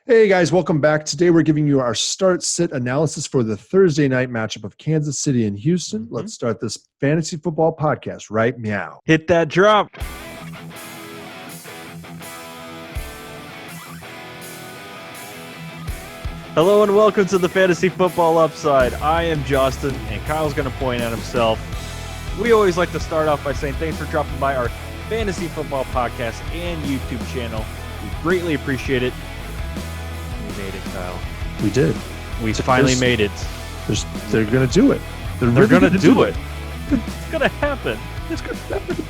Hey guys, welcome back. Today we're giving you our start-sit analysis for the Thursday night matchup of Kansas City and Houston. Let's start this fantasy football podcast right meow. Hit that drop. Hello and welcome to the Fantasy Football Upside. I am Justin, and Kyle's going to point at himself. We always like to start off by saying thanks for dropping by our Fantasy Football Podcast and YouTube channel. We greatly appreciate it. We made it, Kyle. We did. We finally made it. They're going to do it. They're really going to do it. It's going to happen. It's going to happen.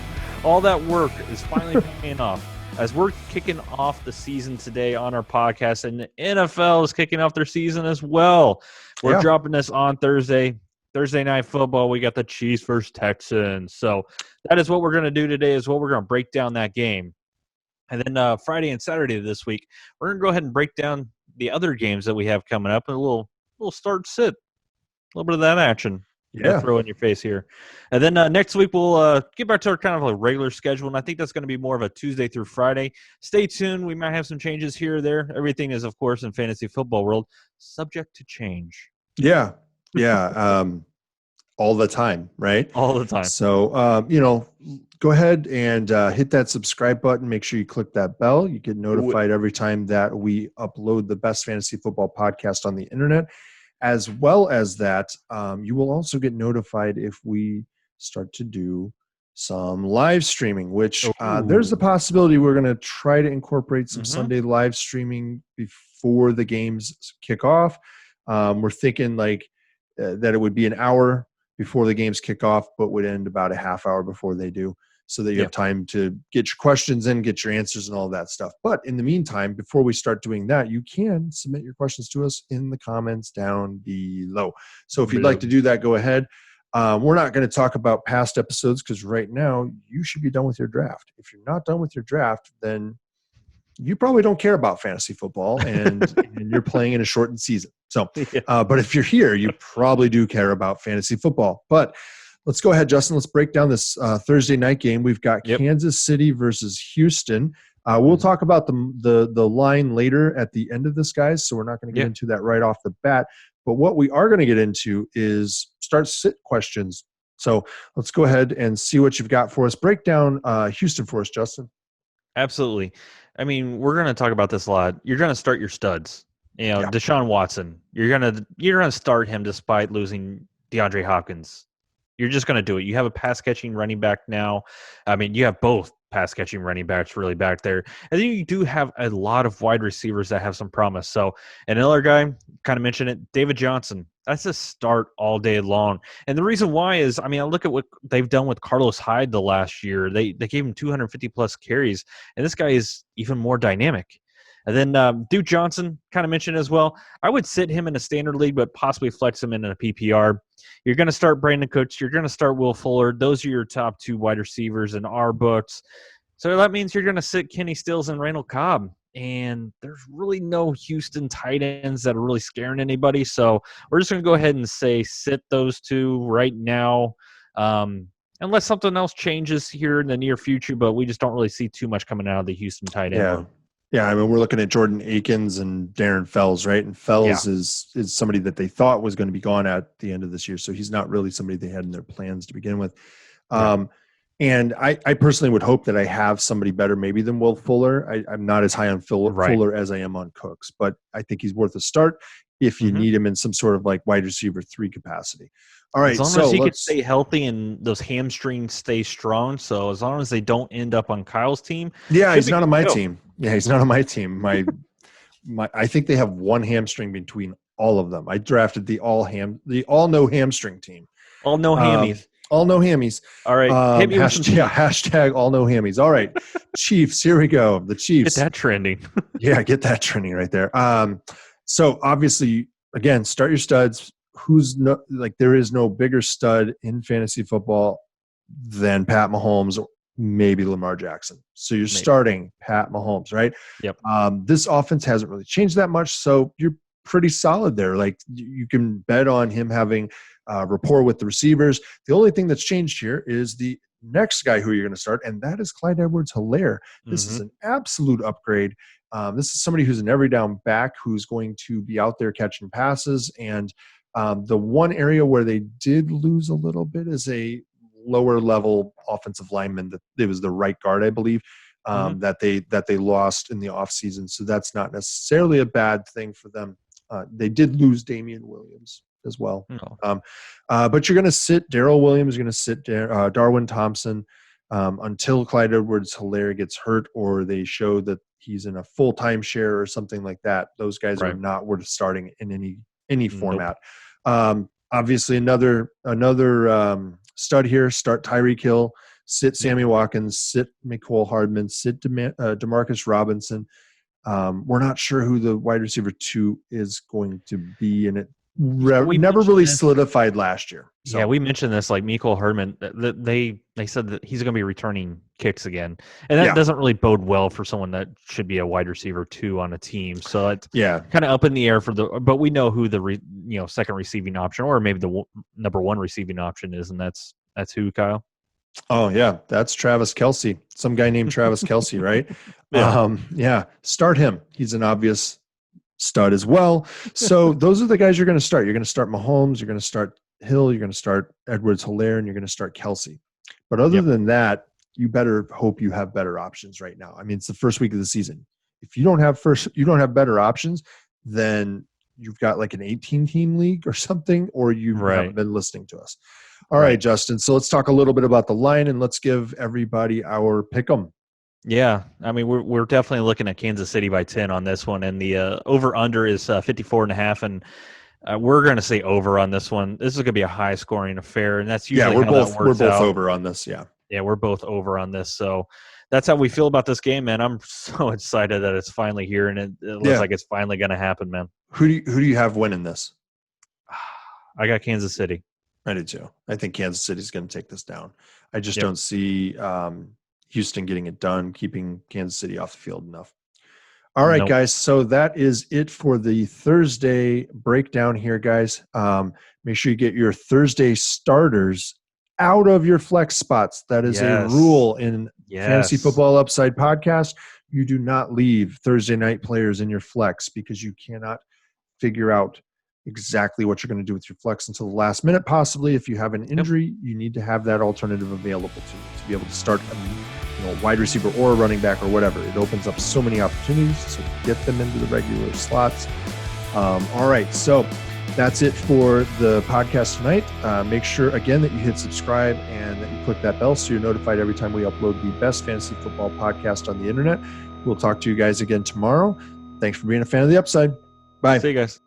All that work is finally paying off. As we're kicking off the season today on our podcast, and the NFL is kicking off their season as well. We're dropping this on Thursday night football. We got the Chiefs versus Texans. So that is what we're going to do today, is what we're going to break down that game. And then Friday and Saturday this week, we're going to go ahead and break down the other games that we have coming up, and a little start-sit, a little bit of that action. Throw in your face here. And then next week we'll get back to our kind of a regular schedule, and I think that's going to be more of a Tuesday through Friday. Stay tuned. We might have some changes here or there. Everything is, of course, in fantasy football world, subject to change. Yeah. All the time, right? All the time. So, go ahead and hit that subscribe button. Make sure you click that bell. You get notified every time that we upload the best fantasy football podcast on the internet. As well as that, you will also get notified if we start to do some live streaming, which there's a possibility we're going to try to incorporate some Sunday live streaming before the games kick off. We're thinking that it would be an hour before the games kick off, but would end about a half hour before they do, so that you have time to get your questions in, get your answers, and all that stuff. But in the meantime, before we start doing that, you can submit your questions to us in the comments down below. So if you'd like to do that, go ahead. We're not going to talk about past episodes because right now you should be done with your draft. If you're not done with your draft, then you probably don't care about fantasy football and you're playing in a shortened season. So, but if you're here, you probably do care about fantasy football. But let's go ahead, Justin. Let's break down this Thursday night game. We've got Kansas City versus Houston. We'll talk about the line later at the end of this, guys, so we're not going to get into that right off the bat. But what we are going to get into is start-sit questions. So let's go ahead and see what you've got for us. Break down Houston for us, Justin. Absolutely. I mean, we're going to talk about this a lot. You're going to start your studs. Deshaun Watson. You're going to start him despite losing DeAndre Hopkins. You're just going to do it. You have a pass-catching running back now. I mean, you have both pass-catching running backs really back there. And then you do have a lot of wide receivers that have some promise. So another guy, kind of mentioned it, David Johnson. That's a start all day long. And the reason why is, I mean, I look at what they've done with Carlos Hyde the last year. They gave him 250-plus carries, and this guy is even more dynamic. And then Duke Johnson, kind of mentioned as well. I would sit him in a standard league, but possibly flex him in a PPR. You're going to start Brandon Cooks. You're going to start Will Fuller. Those are your top two wide receivers in our books. So that means you're going to sit Kenny Stills and Randall Cobb. And there's really no Houston tight ends that are really scaring anybody. So we're just going to go ahead and say sit those two right now. Unless something else changes here in the near future, but we just don't really see too much coming out of the Houston tight end. Yeah, I mean, we're looking at Jordan Akins and Darren Fells, right? And Fells is somebody that they thought was going to be gone at the end of this year, so he's not really somebody they had in their plans to begin with. And I personally would hope that I have somebody better maybe than Will Fuller. I'm not as high on Fuller as I am on Cooks, but I think he's worth a start if you need him in some sort of like wide receiver 3 capacity. All right, as long as he can stay healthy and those hamstrings stay strong. So as long as they don't end up on Kyle's team. Yeah, he's not on my team. Yeah, he's not on my team. I think they have one hamstring between all of them. I drafted the all no hamstring team. All no hammies. All no hammies. All right. Hashtag all no hammies. All right. Chiefs. Here we go. The Chiefs. Get that trending. Yeah, get that trending right there. So obviously, again, start your studs. There is no bigger stud in fantasy football than Pat Mahomes, maybe Lamar Jackson. So you're starting Pat Mahomes, right? Yep. This offense hasn't really changed that much, so you're pretty solid there. Like you can bet on him having rapport with the receivers. The only thing that's changed here is the next guy who you're going to start, and that is Clyde Edwards-Hilaire. This is an absolute upgrade. This is somebody who's an every down back who's going to be out there catching passes. And the one area where they did lose a little bit is a lower level offensive lineman. That it was the right guard, I believe, that they lost in the offseason. So that's not necessarily a bad thing for them. They did lose Damian Williams as well. No. But you're going to sit Darrell Williams, you're going to sit Darwin Thompson until Clyde Edwards-Hilaire gets hurt or they show that he's in a full timeshare or something like that. Those guys are not worth starting in any format. Obviously, another stud here. Start Tyreek Hill, sit Sammy Watkins, sit McCole Hardman, sit Demarcus Robinson. We're not sure who the wide receiver 2 is going to be, and it never really solidified last year. So. Yeah, we mentioned this, like Mecole Hardman. They said that he's going to be returning kicks again, and that doesn't really bode well for someone that should be a wide receiver 2 on a team. So it's kind of up in the air but we know who the second receiving option or maybe the number 1 receiving option is, and that's who, Kyle. Oh yeah, that's Travis Kelce. Some guy named Travis Kelce, right? Start him. He's an obvious stud as well. So those are the guys you're going to start. You're going to start Mahomes, you're going to start Hill, you're going to start Edwards-Hilaire, and you're going to start Kelce. But other than that, you better hope you have better options right now. I mean, it's the first week of the season. If you don't have better options, then you've got like an 18-team league or something, or you haven't been listening to us. All right, Justin. So let's talk a little bit about the line, and let's give everybody our pick 'em. Yeah, I mean, we're definitely looking at Kansas City by 10 on this one, and the over-under is 54.5, and we're going to say over on this one. This is going to be a high-scoring affair, and that's usually we're how both that works out. over on this. Yeah, we're both over on this. So that's how we feel about this game, man. I'm so excited that it's finally here, and it looks like it's finally going to happen, man. Who do you have winning this? I got Kansas City. I do too. I think Kansas City's going to take this down. I just don't see Houston getting it done, keeping Kansas City off the field enough. All right, guys. So that is it for the Thursday breakdown here, guys. Make sure you get your Thursday starters out of your flex spots. That is a rule in Fantasy Football Upside podcast. You do not leave Thursday night players in your flex because you cannot figure out exactly what you're going to do with your flex until the last minute. Possibly, if you have an injury, you need to have that alternative available to you to be able to start a wide receiver or a running back or whatever. It opens up so many opportunities, so get them into the regular slots. All right, so that's it for the podcast tonight. Make sure, again, that you hit subscribe and that you click that bell so you're notified every time we upload the best fantasy football podcast on the internet. We'll talk to you guys again tomorrow. Thanks for being a fan of the Upside. Bye. See you guys.